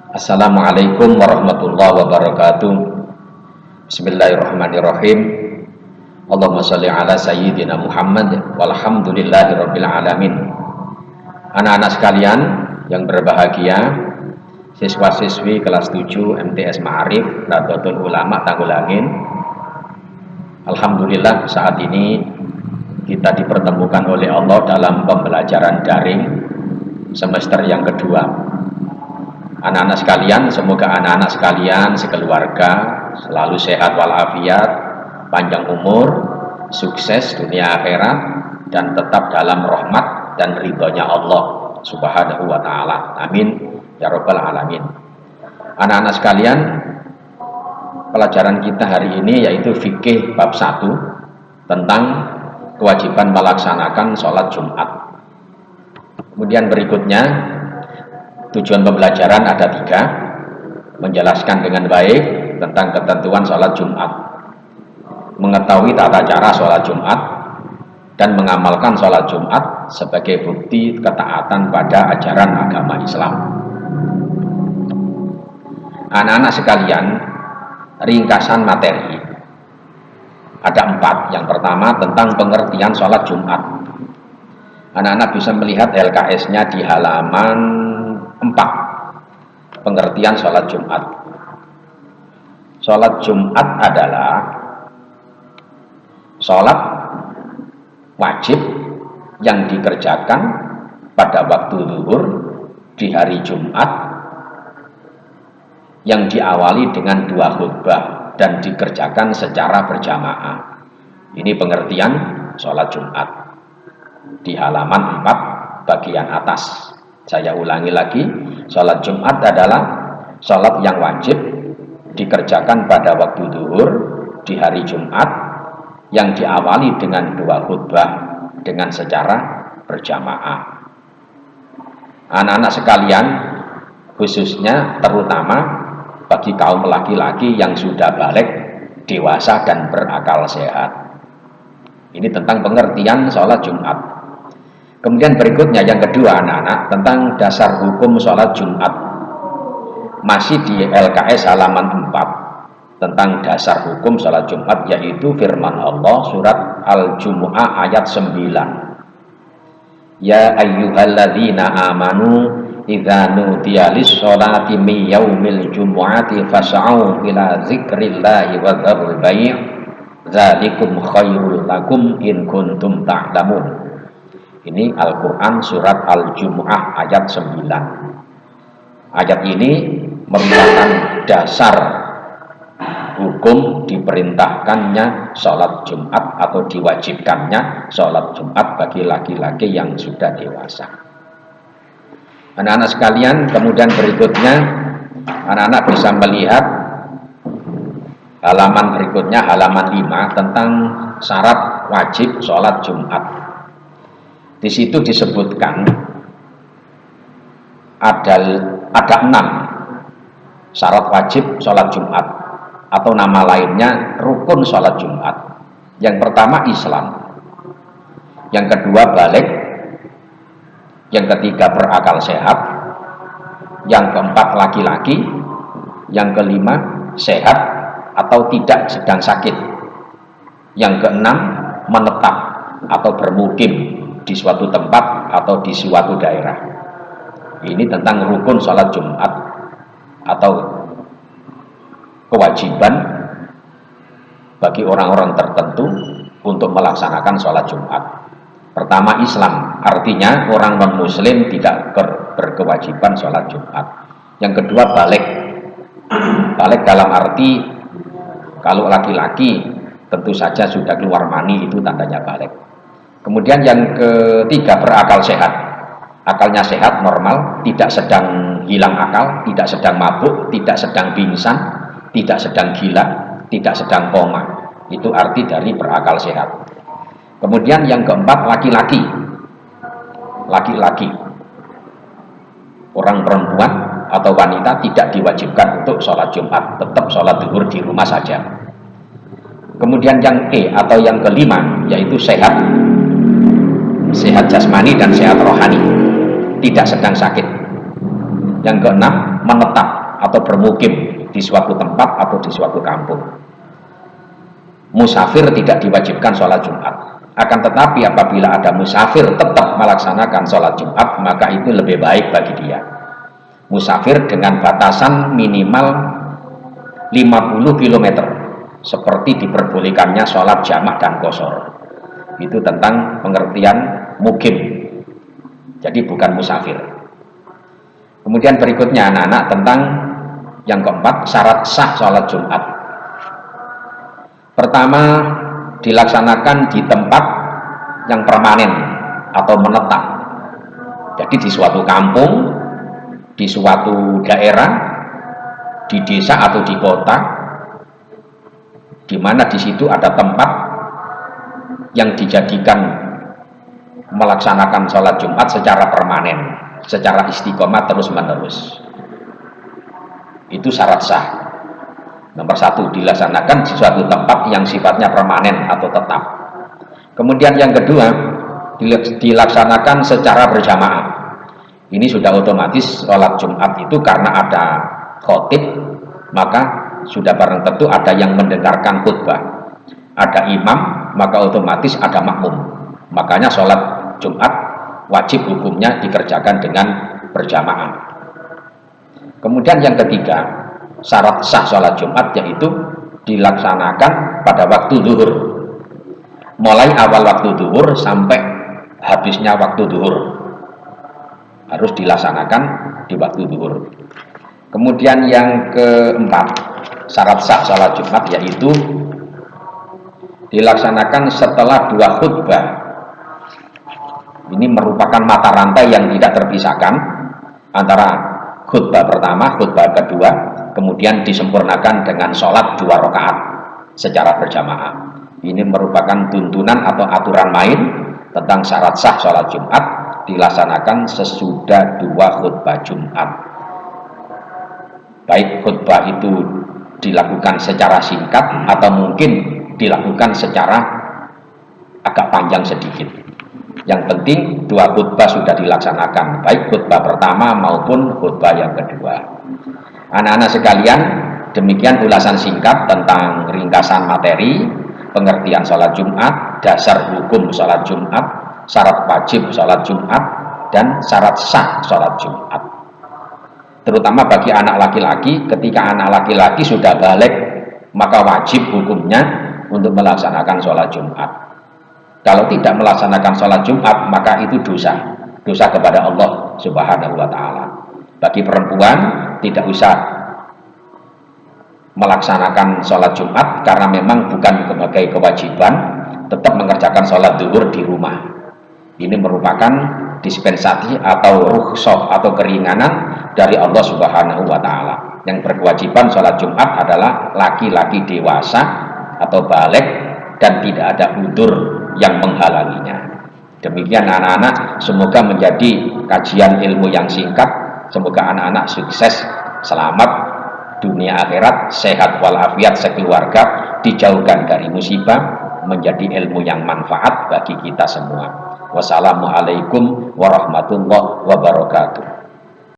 Assalamualaikum warahmatullahi wabarakatuh. Bismillahirrahmanirrahim. Allahumma sholli ala sayyidina Muhammad walhamdulillahi rabbil alamin. Anak-anak sekalian yang berbahagia, siswa-siswi kelas 7 MTS Ma'arif Nahdlatul Ulama Tanggulangin. Alhamdulillah saat ini kita dipertemukan oleh Allah dalam pembelajaran daring semester yang kedua. Anak-anak sekalian, semoga anak-anak sekalian sekeluarga selalu sehat walafiat, panjang umur, sukses dunia akhirat, dan tetap dalam rahmat dan ridhonya Allah Subhanahu wa ta'ala. Amin ya rabbal alamin. Anak-anak sekalian, pelajaran kita hari ini yaitu fikih bab 1 tentang kewajiban melaksanakan sholat Jumat. Kemudian berikutnya tujuan pembelajaran ada 3: menjelaskan dengan baik tentang ketentuan sholat Jumat, mengetahui tata cara sholat Jumat, dan mengamalkan sholat Jumat sebagai bukti ketaatan pada ajaran agama Islam. Anak-anak sekalian, ringkasan materi ada 4. Yang pertama tentang pengertian sholat Jumat. Anak-anak bisa melihat LKS-nya di halaman 4. Pengertian sholat Jumat. Sholat Jumat adalah sholat wajib yang dikerjakan pada waktu zuhur di hari Jumat, yang diawali dengan 2 khutbah dan dikerjakan secara berjamaah. Ini pengertian sholat Jumat di halaman 4 bagian atas. Saya ulangi lagi, sholat Jumat adalah sholat yang wajib dikerjakan pada waktu zuhur di hari Jumat, yang diawali dengan 2 khutbah dengan secara berjamaah. Anak-anak sekalian, khususnya terutama bagi kaum laki-laki yang sudah balik, dewasa dan berakal sehat. Ini tentang pengertian sholat Jumat. Kemudian berikutnya yang kedua anak-anak tentang dasar hukum sholat Jumat. Masih di LKS halaman 4 tentang dasar hukum sholat Jumat, yaitu firman Allah surat Al-Jumu'ah ayat 9. Ya ayyuhalladzina amanu idza nudiya lis-sholati min yaumil jumu'ati fas'au ila dzikrillahi wa dzarul bai' dzalikum khairul lakum in kuntum ta'lamun. Ini Al-Quran surat Al-Jumu'ah ayat 9. Ayat ini merupakan dasar hukum diperintahkannya sholat Jumat atau diwajibkannya sholat Jumat bagi laki-laki yang sudah dewasa. Anak-anak sekalian, kemudian berikutnya anak-anak bisa melihat halaman berikutnya, halaman 5, tentang syarat wajib sholat Jumat. Di situ disebutkan ada 6 syarat wajib sholat Jumat, atau nama lainnya rukun sholat Jumat. Yang pertama Islam, yang kedua balik, yang ketiga berakal sehat, yang keempat laki-laki, yang kelima sehat atau tidak sedang sakit, yang keenam menetap atau bermukim di suatu tempat atau di suatu daerah. Ini tentang rukun sholat Jumat atau kewajiban bagi orang-orang tertentu untuk melaksanakan sholat Jumat. Pertama Islam, artinya orang non-muslim tidak berkewajiban sholat Jumat. Yang kedua balik. Balik dalam arti kalau laki-laki tentu saja sudah keluar mani, itu tandanya balik. Kemudian yang ketiga berakal sehat. Akalnya sehat, normal, tidak sedang hilang akal, tidak sedang mabuk, tidak sedang pingsan, tidak sedang gila, tidak sedang koma. Itu arti dari berakal sehat. Kemudian yang keempat laki-laki. Laki-laki, orang perempuan atau wanita tidak diwajibkan untuk sholat Jumat, tetap sholat zuhur di rumah saja. Kemudian yang atau yang kelima yaitu sehat. Sehat jasmani dan sehat rohani, tidak sedang sakit. Yang keenam menetap, atau bermukim di suatu tempat atau di suatu kampung. Musafir tidak diwajibkan sholat Jumat. Akan tetapi apabila ada musafir tetap melaksanakan sholat Jumat, maka itu lebih baik bagi dia. Musafir dengan batasan minimal 50 km, seperti diperbolehkannya sholat jamak dan qashar. Itu tentang pengertian mukim, jadi bukan musafir. Kemudian berikutnya anak-anak tentang yang keempat, syarat sah sholat Jumat. Pertama, dilaksanakan di tempat yang permanen atau menetap. Jadi di suatu kampung, di suatu daerah, di desa atau di kota, di mana di situ ada tempat yang dijadikan melaksanakan sholat Jumat secara permanen, secara istiqomah terus-menerus. Itu syarat sah. Nomor satu, dilaksanakan di suatu tempat yang sifatnya permanen atau tetap. Kemudian yang kedua, dilaksanakan secara berjamaah. Ini sudah otomatis sholat Jumat itu karena ada khotib, maka sudah barang tentu ada yang mendengarkan khutbah. Ada imam, maka otomatis ada makmum. Makanya sholat Jumat wajib hukumnya dikerjakan dengan berjamaah. Kemudian yang ketiga, syarat sah sholat Jumat yaitu dilaksanakan pada waktu zuhur. Mulai awal waktu zuhur sampai habisnya waktu zuhur harus dilaksanakan di waktu zuhur. Kemudian yang keempat, syarat sah sholat Jumat yaitu dilaksanakan setelah dua khutbah. Ini merupakan mata rantai yang tidak terpisahkan antara khutbah pertama, khutbah kedua, kemudian disempurnakan dengan sholat 2 rakaat secara berjamaah. Ini merupakan tuntunan atau aturan main tentang syarat sah sholat Jumat, dilaksanakan sesudah 2 khutbah Jumat. Baik khutbah itu dilakukan secara singkat atau mungkin dilakukan secara agak panjang sedikit. Yang penting 2 khutbah sudah dilaksanakan, baik khutbah pertama maupun khutbah yang kedua. Anak-anak sekalian, demikian ulasan singkat tentang ringkasan materi, pengertian sholat Jumat, dasar hukum sholat Jumat, syarat wajib sholat Jumat, dan syarat sah sholat Jumat. Terutama bagi anak laki-laki, ketika anak laki-laki sudah balik, maka wajib hukumnya untuk melaksanakan sholat Jumat. Kalau tidak melaksanakan sholat Jumat, maka itu dosa kepada Allah Subhanahu wa Ta'ala. Bagi perempuan tidak usah melaksanakan sholat Jumat karena memang bukan sebagai kewajiban, tetap mengerjakan sholat zuhur di rumah. Ini merupakan dispensasi atau rukhsah atau keringanan dari Allah Subhanahu wa Ta'ala. Yang berkewajiban sholat Jumat adalah laki-laki dewasa atau balik dan tidak ada udzur yang menghalanginya. Demikian anak-anak, semoga menjadi kajian ilmu yang singkat. Semoga anak-anak sukses, selamat dunia akhirat, sehat walafiat sekeluarga, dijauhkan dari musibah, menjadi ilmu yang manfaat bagi kita semua. Wassalamualaikum warahmatullahi wabarakatuh.